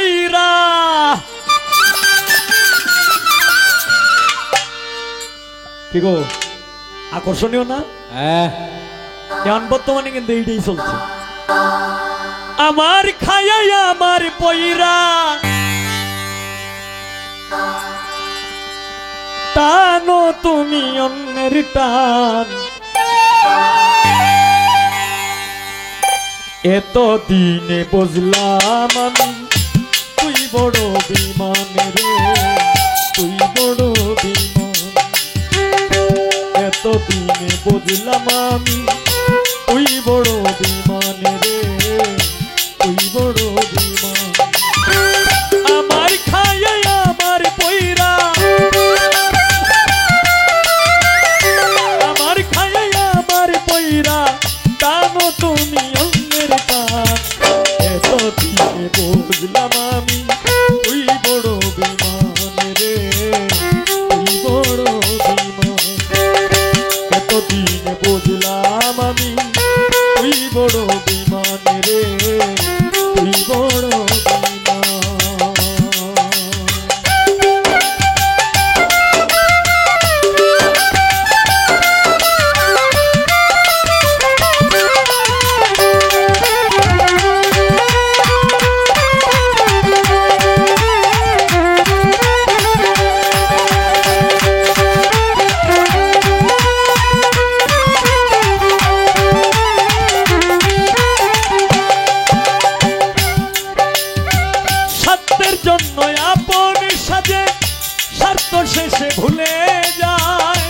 পইরা কি গো আকর্ষণীয় না? এখন বর্তমানে কিন্তু এইটাই চলছে। আমার খায়াই আমার পইরা টানো তুমি অন্যের টান, এত দিনে বুঝলাম আমি তুই বড় বিমান রে, তুই বড় বিমান। এত দিনে বুঝলাম আমি তুই বড় বিমান রে, তুই বড় বিমান। আমার খায় আমার পইরা, আমার খায় আমার পইরা টানো তুমি অন্যের টান, এত দিনে বুঝলাম আমি তুই বড় বিমান রে, তুই বড় বিমান। এত দিনে বুঝলাম আমি তুই বড় বিমান রে, তুই বড় বিমান। শেষে ভুলে যায়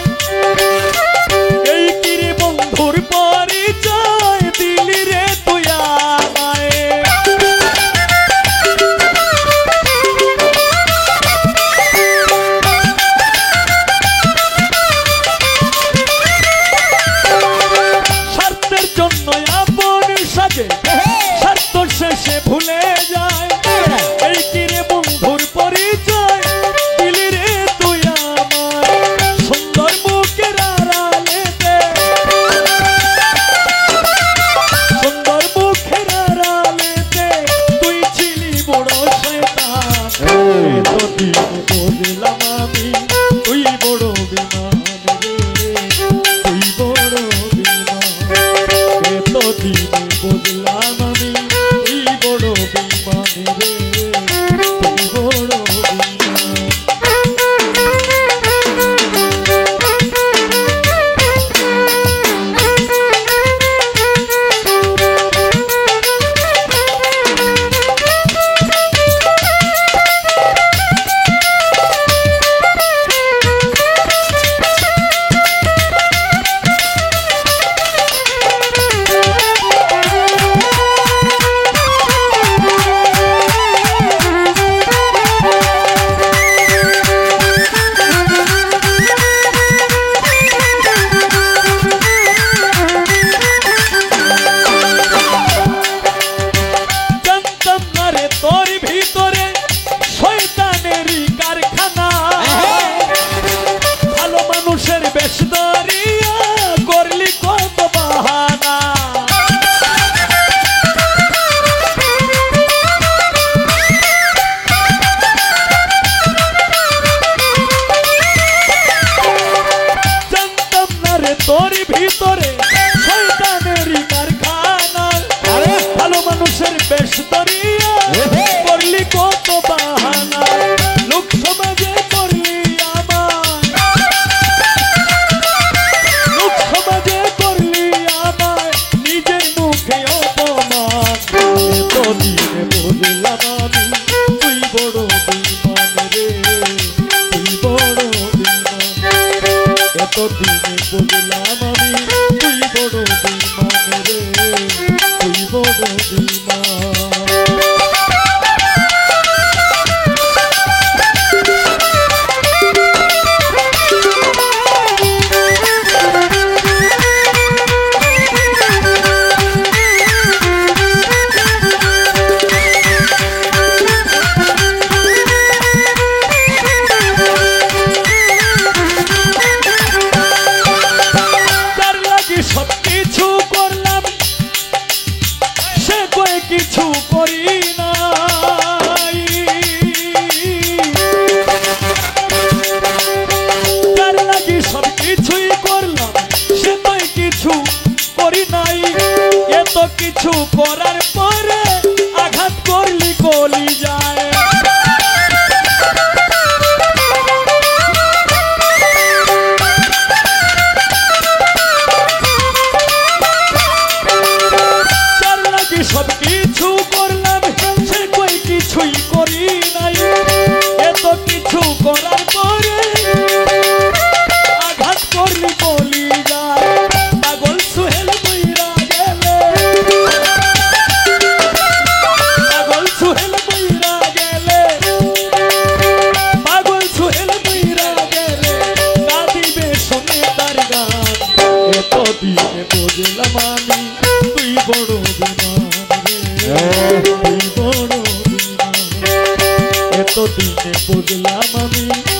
এই কিরে বন্ধুর পরিচয় দিলি রে তুই আমায়। স্বার্থের জন্য আপন সাজে স্বার্থ শেষে ভুলে যায় এই কিরে বন্ধুর পরিচয় দিলি রে তুই আমায়। সুন্দর মুখের আড়ালেতে, সুন্দর মুখের আড়ালেতে তুই ছিলি বড় শয়তান, এত দিনে বুঝলাম আমি তুই বড় বিমান রে, তুই বড় বিমান। এত দিনে বুঝলাম আমি তুই বড় বিমান রে, তুই বড় বিমান। তোর ভিতরে শয়তানেরই কারখানা, ভালো মানুষের বেশ ধরিয়া করলি কত বাহানা, লোক সমাজে করলি আমায়, লোক সমাজে করলি আমায় নিজের মুখে অপমান। এত দিনে বুঝলাম আমি তুই বড় বিমান রে, তুই বড় বিমান। এত দিনে বুঝলাম আমি তুই বড় বিমান রে, তুই বড় বিমান। সবকিছু করলাম সে আমি